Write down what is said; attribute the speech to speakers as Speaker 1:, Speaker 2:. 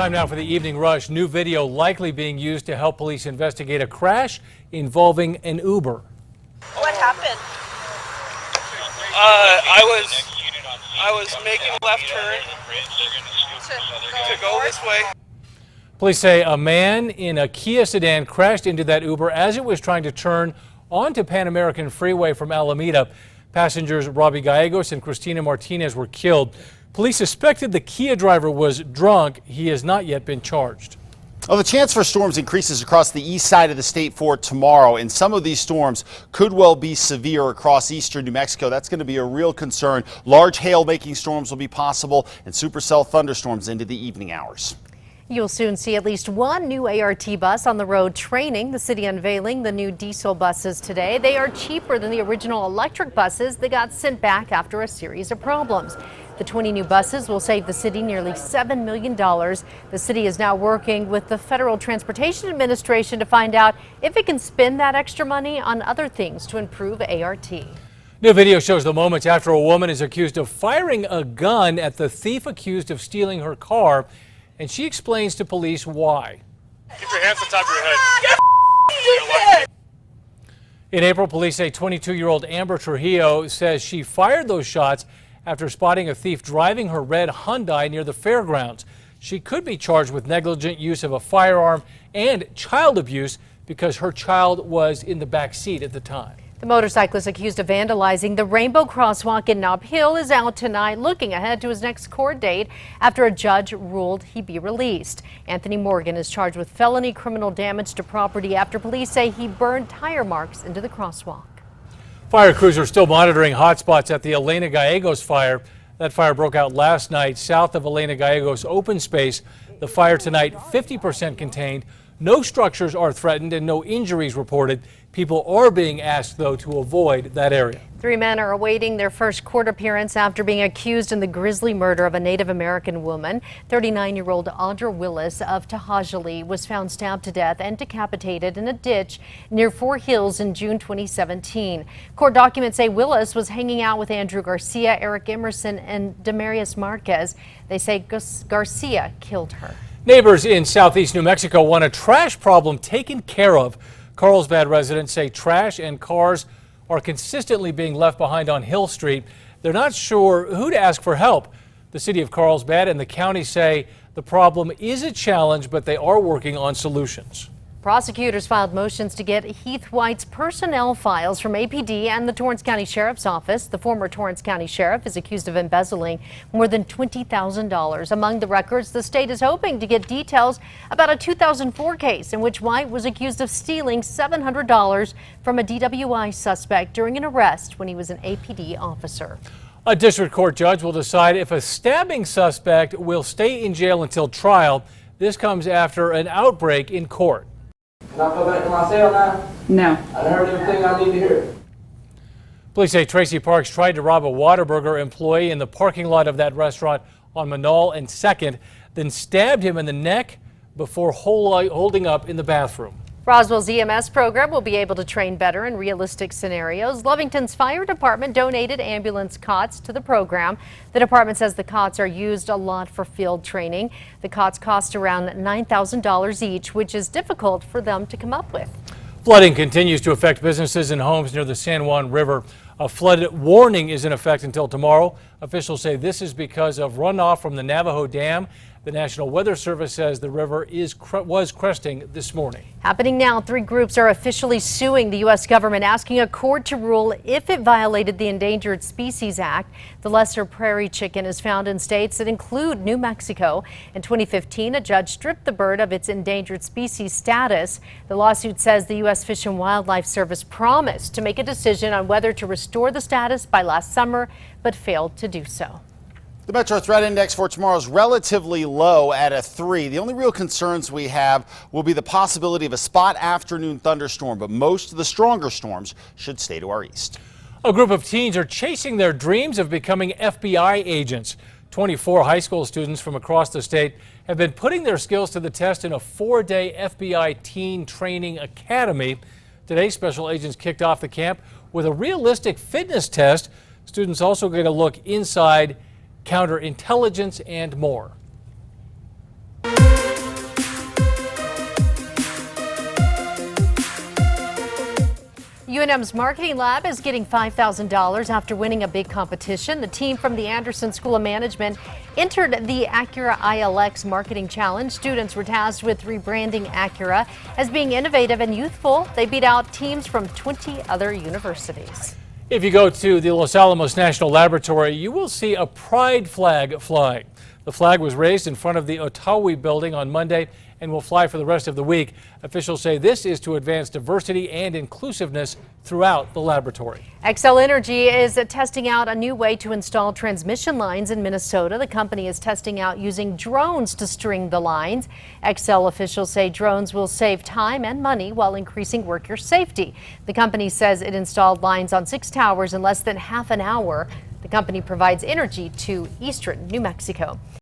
Speaker 1: Time now for the evening rush. New video likely being used to help police investigate a crash involving an Uber.
Speaker 2: What happened?
Speaker 3: I was making a left turn to go this way.
Speaker 1: Police say a man in a Kia sedan crashed into that Uber as it was trying to turn onto Pan American Freeway from Alameda. Passengers Robbie Gallegos and Christina Martinez were killed. Police suspected the Kia driver was drunk. He has not yet been charged.
Speaker 4: Well, the chance for storms increases across the east side of the state for tomorrow, and some of these storms could well be severe across eastern New Mexico. That's going to be a real concern. Large hail-making storms will be possible, and supercell thunderstorms into the evening hours.
Speaker 5: You'll soon see at least one new ART bus on the road training. The city unveiling the new diesel buses today. They are cheaper than the original electric buses that got sent back after a series of problems. The 20 new buses will save the city nearly $7 million. The city is now working with the Federal Transportation Administration to find out if it can spend that extra money on other things to improve ART.
Speaker 1: New video shows the moments after a woman is accused of firing a gun at the thief accused of stealing her car, and she explains to police why.
Speaker 6: Keep your hands on top of your head.
Speaker 1: In April, police say 22-year-old Amber Trujillo says she fired those shots after spotting a thief driving her red Hyundai near the fairgrounds. She could be charged with negligent use of a firearm and child abuse because her child was in the back seat at the time.
Speaker 5: The motorcyclist accused of vandalizing the Rainbow Crosswalk in Nob Hill is out tonight, looking ahead to his next court date after a judge ruled he be released. Anthony Morgan is charged with felony criminal damage to property after police say he burned tire marks into the crosswalk.
Speaker 1: Fire crews are still monitoring hotspots at the Elena Gallegos fire. That fire broke out last night south of Elena Gallegos open space. The fire tonight 50% contained. No structures are threatened and no injuries reported. People are being asked, though, to avoid that area. 3
Speaker 5: men are awaiting their first court appearance after being accused in the grisly murder of a Native American woman. 39-year-old Audra Willis of Tahajali was found stabbed to death and decapitated in a ditch near Four Hills in June 2017. Court documents say Willis was hanging out with Andrew Garcia, Eric Emerson, and Demarius Marquez. They say Garcia killed her.
Speaker 1: Neighbors in southeast New Mexico want a trash problem taken care of. Carlsbad residents say trash and cars are consistently being left behind on Hill Street. They're not sure who to ask for help. The city of Carlsbad and the county say the problem is a challenge, but they are working on solutions.
Speaker 5: Prosecutors filed motions to get Heath White's personnel files from APD and the Torrance County Sheriff's Office. The former Torrance County Sheriff is accused of embezzling more than $20,000. Among the records, the state is hoping to get details about a 2004 case in which White was accused of stealing $700 from a DWI suspect during an arrest when he was an APD officer.
Speaker 1: A district court judge will decide if a stabbing suspect will stay in jail until trial. This comes after an outbreak in court.
Speaker 7: Can I go back to my cell now?
Speaker 8: No.
Speaker 7: I heard everything I need to hear.
Speaker 1: Police say Tracy Parks tried to rob a Whataburger employee in the parking lot of that restaurant on Manal and 2nd, then stabbed him in the neck before holding up in the bathroom.
Speaker 5: Roswell's EMS program will be able to train better in realistic scenarios. Lovington's fire department donated ambulance cots to the program. The department says the cots are used a lot for field training. The cots cost around $9,000 each, which is difficult for them to come up with.
Speaker 1: Flooding continues to affect businesses and homes near the San Juan River. A flood warning is in effect until tomorrow. Officials say this is because of runoff from the Navajo Dam. The National Weather Service says the river was cresting this morning.
Speaker 5: Happening now, 3 groups are officially suing the U.S. government, asking a court to rule if it violated the Endangered Species Act. The lesser prairie chicken is found in states that include New Mexico. In 2015, a judge stripped the bird of its endangered species status. The lawsuit says the U.S. Fish and Wildlife Service promised to make a decision on whether to restore the status by last summer, but failed to do so.
Speaker 4: The Metro Threat Index for tomorrow is relatively low at a 3. The only real concerns we have will be the possibility of a spot afternoon thunderstorm, but most of the stronger storms should stay to our east.
Speaker 1: A group of teens are chasing their dreams of becoming FBI agents. 24 high school students from across the state have been putting their skills to the test in a 4-day FBI Teen Training Academy. Today, special agents kicked off the camp with a realistic fitness test. Students also get a look inside counterintelligence and more.
Speaker 5: UNM's marketing lab is getting $5,000 after winning a big competition. The team from the Anderson School of Management entered the Acura ILX Marketing Challenge. Students were tasked with rebranding Acura as being innovative and youthful. They beat out teams from 20 other universities.
Speaker 1: If you go to the Los Alamos National Laboratory, you will see a pride flag flying. The flag was raised in front of the Otawi building on Monday and will fly for the rest of the week. Officials say this is to advance diversity and inclusiveness throughout the laboratory.
Speaker 5: Xcel Energy is testing out a new way to install transmission lines in Minnesota. The company is testing out using drones to string the lines. Xcel officials say drones will save time and money while increasing worker safety. The company says it installed lines on 6 towers in less than half an hour. The company provides energy to eastern New Mexico.